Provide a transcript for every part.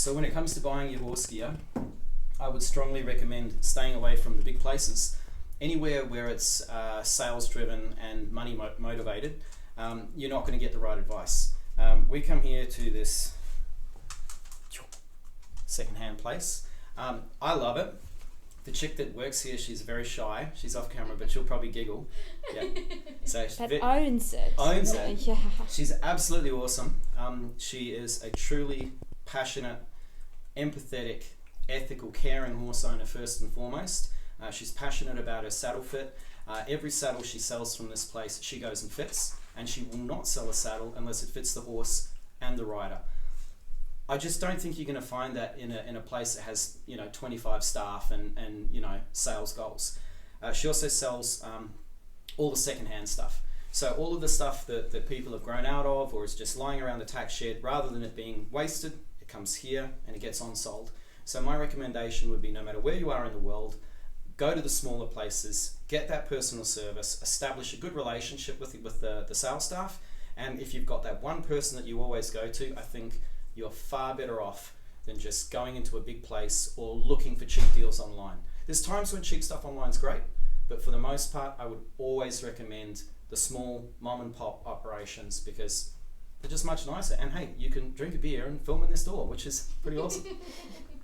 So when it comes to buying your horse gear, I would strongly recommend staying away from the big places. Anywhere where it's sales driven and money motivated, you're not going to get the right advice. We come here to this secondhand place. I love it. The chick that works here, she's very shy. She's off camera, but she'll probably giggle. Yeah. So owns it. Owns it. Yeah. She's absolutely awesome. She is a truly passionate, empathetic, ethical, caring horse owner first and foremost. She's passionate about her saddle fit. Every saddle she sells from this place, she goes and fits, and she will not sell a saddle unless it fits the horse and the rider. I just don't think you're going to find that in a place that has 25 staff and sales goals. She also sells all the secondhand stuff. So all of the stuff that people have grown out of or is just lying around the tack shed, rather than it being wasted, it comes here and it gets on sold. So my recommendation would be, no matter where you are in the world, go to the smaller places, get that personal service, establish a good relationship with the sales staff, and if you've got that one person that you always go to, I think you're far better off than just going into a big place or looking for cheap deals online. There's times when cheap stuff online is great, but for the most part, I would always recommend the small mom and pop operations because they're just much nicer. And hey, you can drink a beer and film in their store, which is pretty awesome.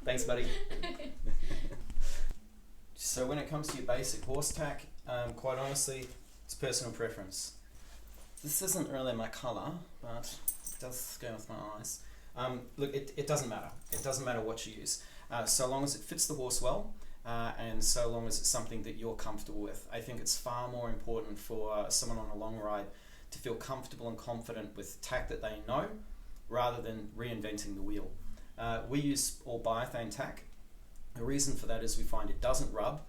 Thanks, buddy. So when it comes to your basic horse tack, quite honestly, it's personal preference. This isn't really my colour, but it does go with my eyes. Look, it doesn't matter. It doesn't matter what you use. So long as it fits the horse well, and so long as it's something that you're comfortable with. I think it's far more important for someone on a long ride to feel comfortable and confident with tack that they know, rather than reinventing the wheel. We use all biothane tack. The reason for that is we find it doesn't rub.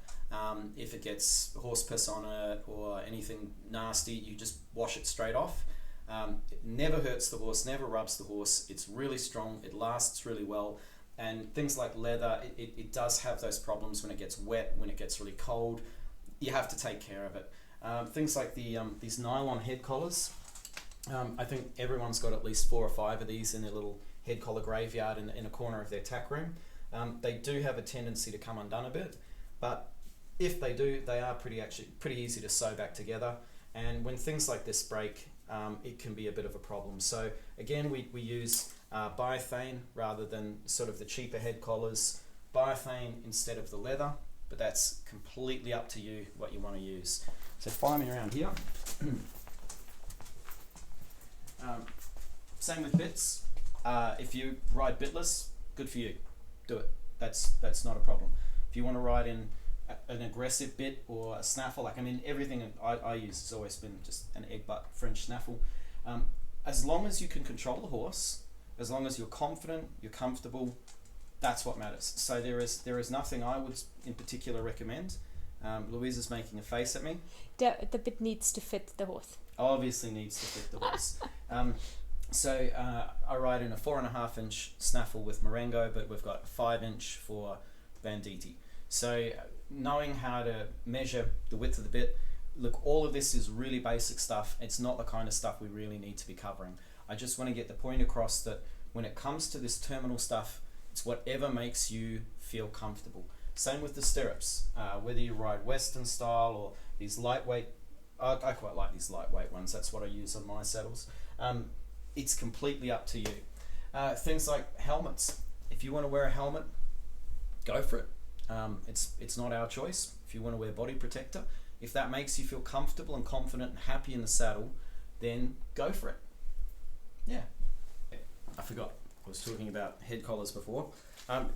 If it gets horse piss on it or anything nasty, you just wash it straight off. It never hurts the horse, never rubs the horse. It's really strong, it lasts really well. And things like leather, it does have those problems when it gets wet, when it gets really cold. You have to take care of it. Things like these nylon head collars. I think everyone's got at least 4 or 5 of these in their little head collar graveyard in a corner of their tack room. They do have a tendency to come undone a bit, but if they do, they are pretty easy to sew back together. And when things like this break, it can be a bit of a problem. So again, we use biothane rather than sort of the cheaper head collars. Biothane instead of the leather, but that's completely up to you what you want to use. So follow me around here. Same with bits. If you ride bitless, good for you. Do it. That's not a problem. If you want to ride in an aggressive bit or a snaffle, everything I use has always been just an egg butt French snaffle. As long as you can control the horse, as long as you're confident, you're comfortable, that's what matters. So there is nothing I would in particular recommend. Louise is making a face at me. The bit needs to fit the horse. Obviously needs to fit the horse. So I ride in a 4.5 inch snaffle with Marengo, but we've got a 5 inch for Banditti. So knowing how to measure the width of the bit, look, all of this is really basic stuff. It's not the kind of stuff we really need to be covering. I just want to get the point across that when it comes to this terminal stuff, it's whatever makes you feel comfortable. Same with the stirrups, whether you ride Western style or these lightweight, I quite like these lightweight ones, that's what I use on my saddles. It's completely up to you. Things like helmets, if you want to wear a helmet, go for it. It's not our choice. If you want to wear body protector, if that makes you feel comfortable and confident and happy in the saddle, then go for it. Yeah. I forgot, I was talking about head collars before.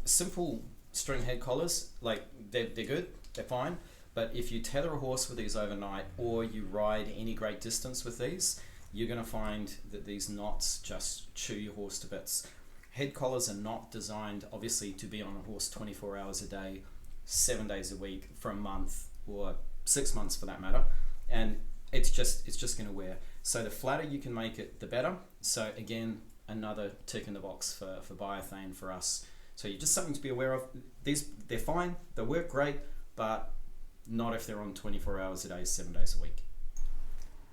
Simple string head collars, like they're good, they're fine, but if you tether a horse with these overnight or you ride any great distance with these, you're going to find that these knots just chew your horse to bits. Head collars are not designed, obviously, to be on a horse 24 hours a day, 7 days a week, for a month, or 6 months for that matter, and it's just going to wear. So the flatter you can make it, the better. So again, another tick in the box for biothane for us. So just something to be aware of. They're fine, they work great, but not if they're on 24 hours a day, 7 days a week.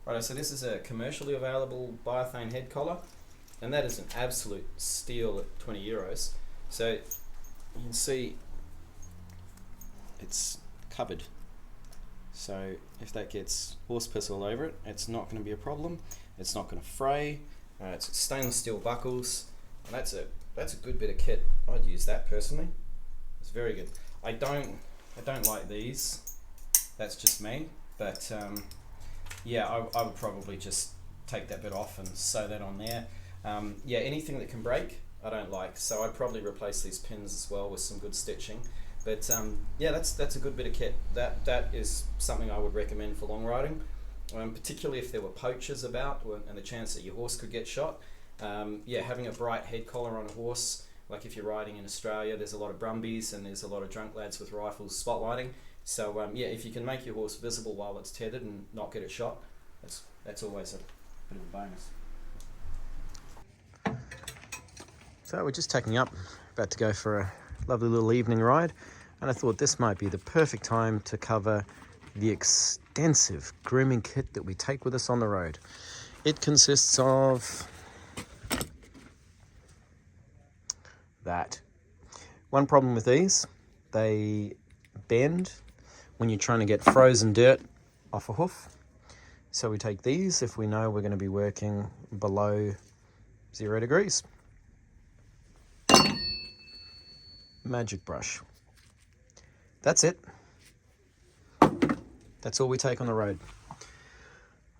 Right, so this is a commercially available biothane head collar, and that is an absolute steal at 20 euros. So you can see it's covered. So if that gets horse piss all over it, it's not going to be a problem. It's not going to fray. It's stainless steel buckles. And that's a good bit of kit. I'd use that personally. It's very good. I don't like these. That's just me. But yeah, I would probably just take that bit off and sew that on there. Yeah, anything that can break, I don't like. So I'd probably replace these pins as well with some good stitching. But yeah, that's a good bit of kit. That is something I would recommend for long riding, particularly if there were poachers about and the chance that your horse could get shot. Yeah, having a bright head collar on a horse, like if you're riding in Australia, there's a lot of brumbies and there's a lot of drunk lads with rifles spotlighting. So yeah, if you can make your horse visible while it's tethered and not get it shot, that's always a bit of a bonus. So we're just taking up, about to go for a lovely little evening ride, and I thought this might be the perfect time to cover the extensive grooming kit that we take with us on the road. It consists of that. One problem with these, they bend when you're trying to get frozen dirt off a hoof. So we take these if we know we're going to be working below 0 degrees. Magic brush. That's it. That's all we take on the road.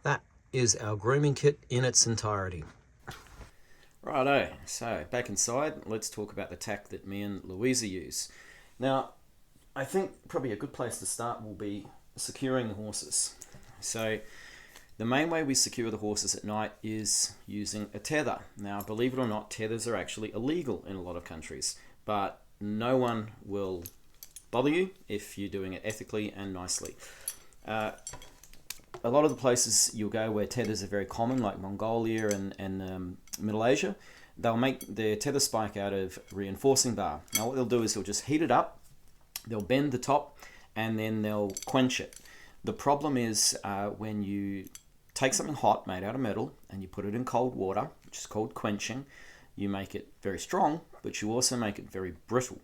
That is our grooming kit in its entirety. Righto, so back inside, let's talk about the tack that me and Louisa use. Now, I think probably a good place to start will be securing the horses. So the main way we secure the horses at night is using a tether. Now, believe it or not, tethers are actually illegal in a lot of countries, but no one will bother you if you're doing it ethically and nicely. A lot of the places you'll go where tethers are very common, like Mongolia and Middle Asia, they'll make their tether spike out of reinforcing bar. Now what they'll do is they'll just heat it up, they'll bend the top, and then they'll quench it. The problem is when you take something hot made out of metal and you put it in cold water, which is called quenching, you make it very strong, but you also make it very brittle.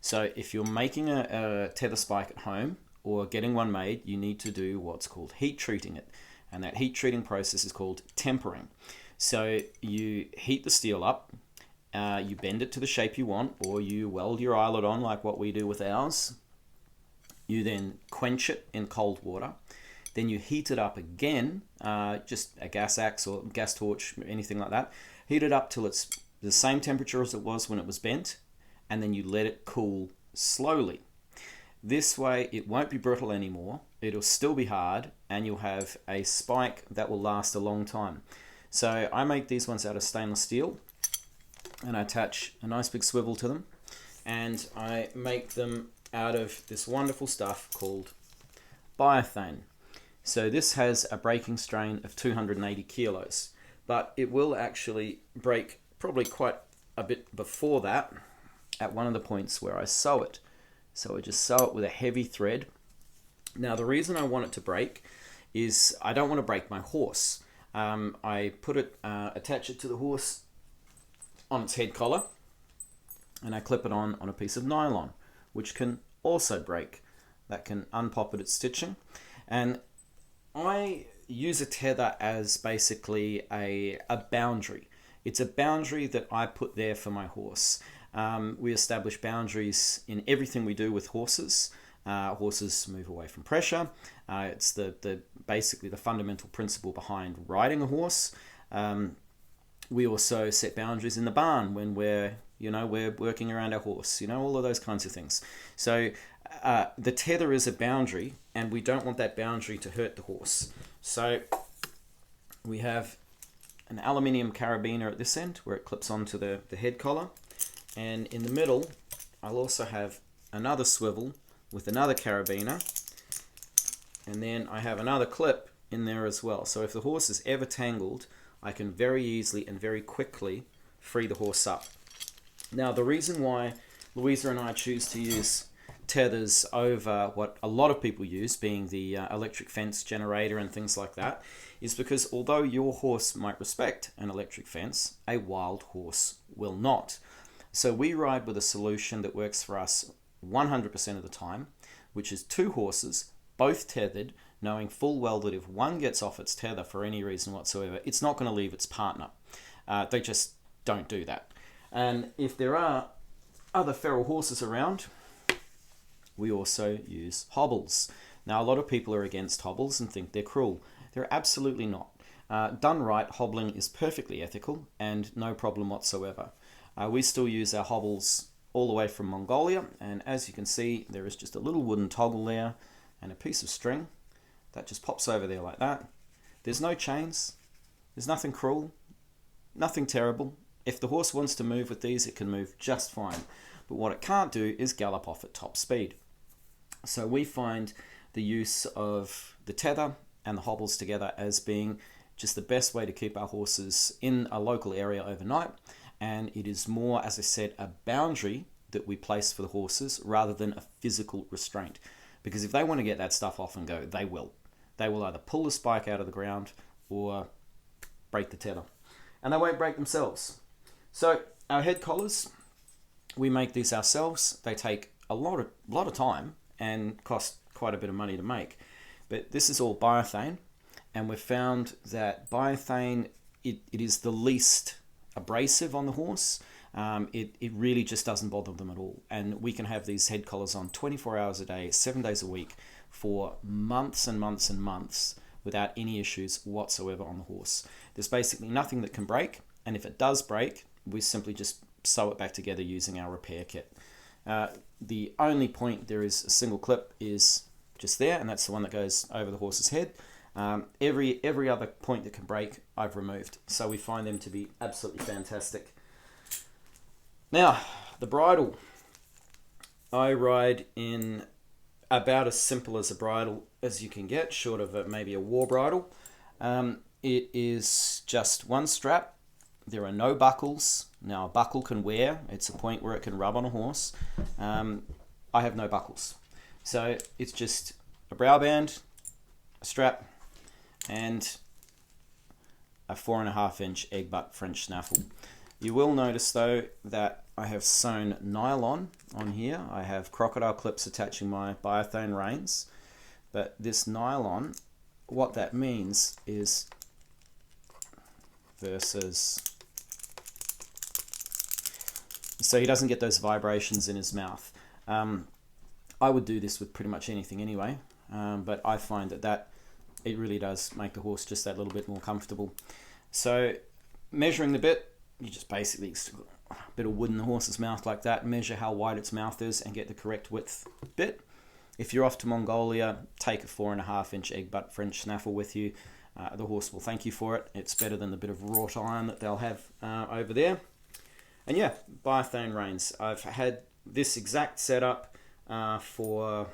So if you're making a tether spike at home or getting one made, you need to do what's called heat treating it. And that heat treating process is called tempering. So you heat the steel up, you bend it to the shape you want, or you weld your eyelet on like what we do with ours. You then quench it in cold water. Then you heat it up again, just a gas axe or gas torch, anything like that. Heat it up till it's the same temperature as it was when it was bent, and then you let it cool slowly. This way it won't be brittle anymore, it'll still be hard, and you'll have a spike that will last a long time. So I make these ones out of stainless steel, and I attach a nice big swivel to them, and I make them out of this wonderful stuff called biothane. So this has a breaking strain of 280 kilos, but it will actually break probably quite a bit before that at one of the points where I sew it. So I just sew it with a heavy thread. Now the reason I want it to break is I don't want to break my horse. I put it, attach it to the horse on its head collar, and I clip it on a piece of nylon, which can also break. That can unpop at its stitching. And I use a tether as basically a boundary. It's a boundary that I put there for my horse. We establish boundaries in everything we do with horses. Horses move away from pressure. It's basically the fundamental principle behind riding a horse. We also set boundaries in the barn when we're working around our horse. All of those kinds of things. So the tether is a boundary, and we don't want that boundary to hurt the horse. So we have an aluminium carabiner at this end where it clips onto the head collar, and in the middle I'll also have another swivel with another carabiner, and then I have another clip in there as well. So if the horse is ever tangled, I can very easily and very quickly free the horse up. Now the reason why Louisa and I choose to use tethers over what a lot of people use, being the electric fence generator and things like that, is because although your horse might respect an electric fence, a wild horse will not. So we ride with a solution that works for us 100% of the time, which is 2 horses, both tethered, knowing full well that if one gets off its tether for any reason whatsoever, it's not going to leave its partner. They just don't do that. And if there are other feral horses around, we also use hobbles. Now, a lot of people are against hobbles and think they're cruel. They're absolutely not. Done right, hobbling is perfectly ethical and no problem whatsoever. We still use our hobbles all the way from Mongolia, and as you can see, there is just a little wooden toggle there and a piece of string that just pops over there like that. There's no chains, there's nothing cruel, nothing terrible. If the horse wants to move with these, it can move just fine. But what it can't do is gallop off at top speed. So we find the use of the tether and the hobbles together as being just the best way to keep our horses in a local area overnight. And it is more, as I said, a boundary that we place for the horses rather than a physical restraint. Because if they want to get that stuff off and go, they will. They will either pull the spike out of the ground or break the tether. And they won't break themselves. So our head collars, we make these ourselves. They take a lot of time and cost quite a bit of money to make. But this is all biothane. And we've found that biothane, it is the least abrasive on the horse. It really just doesn't bother them at all. And we can have these head collars on 24 hours a day, 7 days a week for months and months and months without any issues whatsoever on the horse. There's basically nothing that can break. And if it does break, we simply just sew it back together using our repair kit. The only point there is a single clip is just there, and that's the one that goes over the horse's head. Every other point that can break, I've removed. So we find them to be absolutely fantastic. Now, the bridle. I ride in about as simple as a bridle as you can get, short of maybe a war bridle. It is just one strap. There are no buckles. Now, a buckle can wear. It's a point where it can rub on a horse. I have no buckles. So it's just a brow band, a strap, and a 4.5-inch egg butt French snaffle. You will notice though that I have sewn nylon on here. I have crocodile clips attaching my biothane reins, but this nylon, what that means is versus, so he doesn't get those vibrations in his mouth. I would do this with pretty much anything anyway, but I find that it really does make the horse just that little bit more comfortable. So measuring the bit, you just basically a bit of wood in the horse's mouth like that, measure how wide its mouth is and get the correct width bit. If you're off to Mongolia, take a 4.5-inch egg butt French snaffle with you. The horse will thank you for it. It's better than the bit of wrought iron that they'll have over there. And yeah, biothane reins. I've had this exact setup for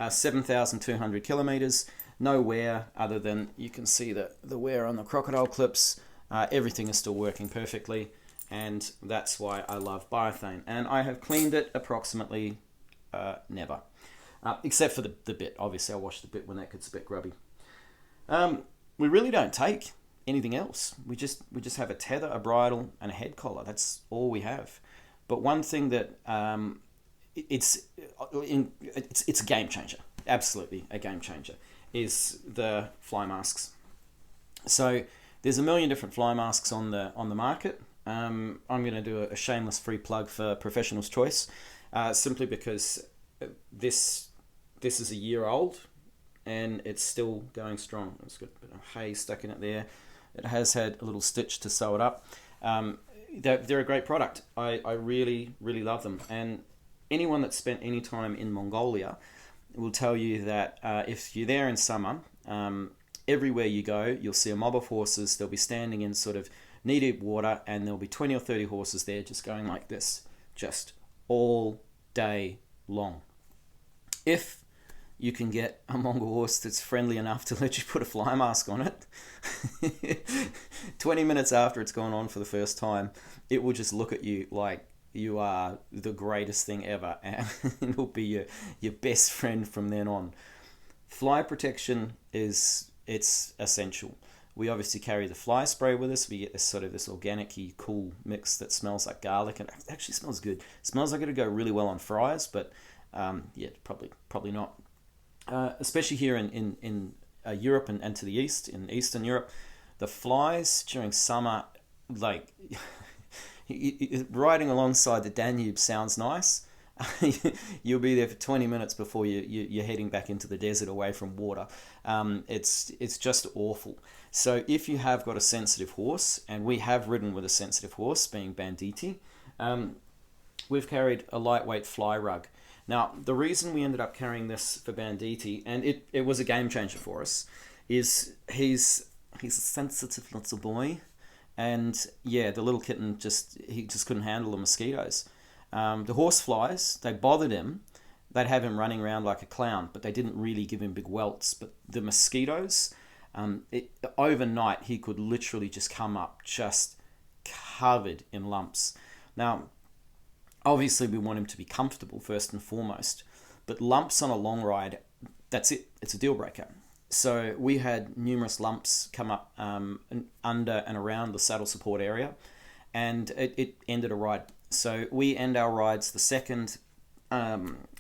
7,200 kilometers. No wear other than you can see the wear on the crocodile clips. Everything is still working perfectly, and that's why I love biothane. And I have cleaned it approximately never, except for the bit. Obviously, I wash the bit when that gets a bit grubby. We really don't take anything else. We just have a tether, a bridle, and a head collar. That's all we have. But one thing that it's a game changer. Absolutely a game changer is the fly masks. So there's a million different fly masks on the market. I'm going to do a shameless free plug for Professional's Choice, simply because this is a year old and it's still going strong. It's got a bit of hay stuck in it there. It has had a little stitch to sew it up. They're a great product. I really, really love them. And anyone that's spent any time in Mongolia will tell you that if you're there in summer, everywhere you go, you'll see a mob of horses. They'll be standing in sort of knee-deep water, and there'll be 20 or 30 horses there just going like this, just all day long. If you can get a Mongol horse that's friendly enough to let you put a fly mask on it, 20 minutes after it's gone on for the first time, it will just look at you like you are the greatest thing ever, and it'll be your best friend from then on. Fly protection it's essential. We obviously carry the fly spray with us. We get this sort of this organic-y, cool mix that smells like garlic, and it actually smells good. It smells like it'll go really well on fries, but yeah, probably not. Especially here in Europe and to the east, in Eastern Europe, the flies during summer, like riding alongside the Danube sounds nice. You'll be there for 20 minutes before you're heading back into the desert away from water. It's just awful. So if you have got a sensitive horse, and we have ridden with a sensitive horse, being banditti, we've carried a lightweight fly rug. Now, the reason we ended up carrying this for banditti, and it was a game changer for us, is he's a sensitive little boy, and yeah, the little kitten he just couldn't handle the mosquitoes. The horse flies, they bothered him. They'd have him running around like a clown, but they didn't really give him big welts. But the mosquitoes, overnight, he could literally just come up just covered in lumps. Now, obviously, we want him to be comfortable first and foremost, but lumps on a long ride, that's it. It's a deal breaker. So we had numerous lumps come up under and around the saddle support area, and it ended a ride. So we end our rides the second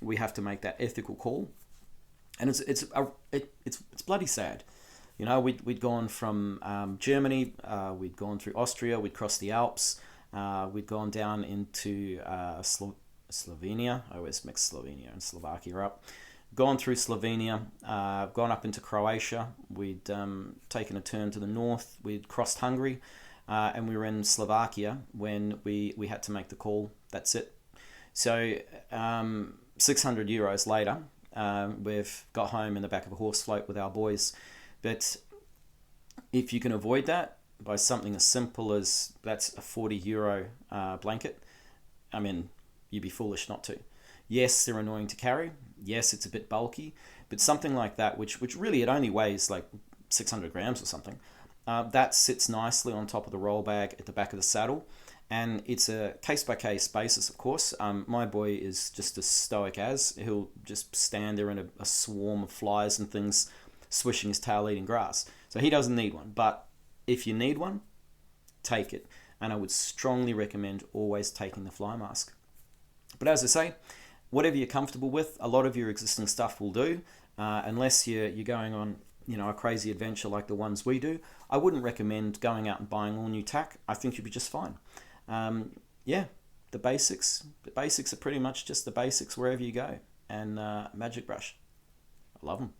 we have to make that ethical call, and it's bloody sad. You know, we'd gone from Germany, we'd gone through Austria, we'd crossed the Alps, we'd gone down into Slovenia. I always mix Slovenia and Slovakia up. Gone through Slovenia, gone up into Croatia. We'd taken a turn to the north. We'd crossed Hungary. And we were in Slovakia when we had to make the call. That's it. So 600 euros later, we've got home in the back of a horse float with our boys. But if you can avoid that by something as simple as that's a 40 euro blanket, I mean, you'd be foolish not to. Yes, they're annoying to carry. Yes, it's a bit bulky. But something like that, which really it only weighs like 600 grams or something, that sits nicely on top of the roll bag at the back of the saddle, and it's a case-by-case basis, of course. My boy is just as stoic as. He'll just stand there in a swarm of flies and things, swishing his tail eating grass. So he doesn't need one, but if you need one, take it. And I would strongly recommend always taking the fly mask. But as I say, whatever you're comfortable with, a lot of your existing stuff will do, unless you're going on a crazy adventure like the ones we do. I wouldn't recommend going out and buying all new tack. I think you'll be just fine. The basics are pretty much just the basics wherever you go. And magic brush, I love them.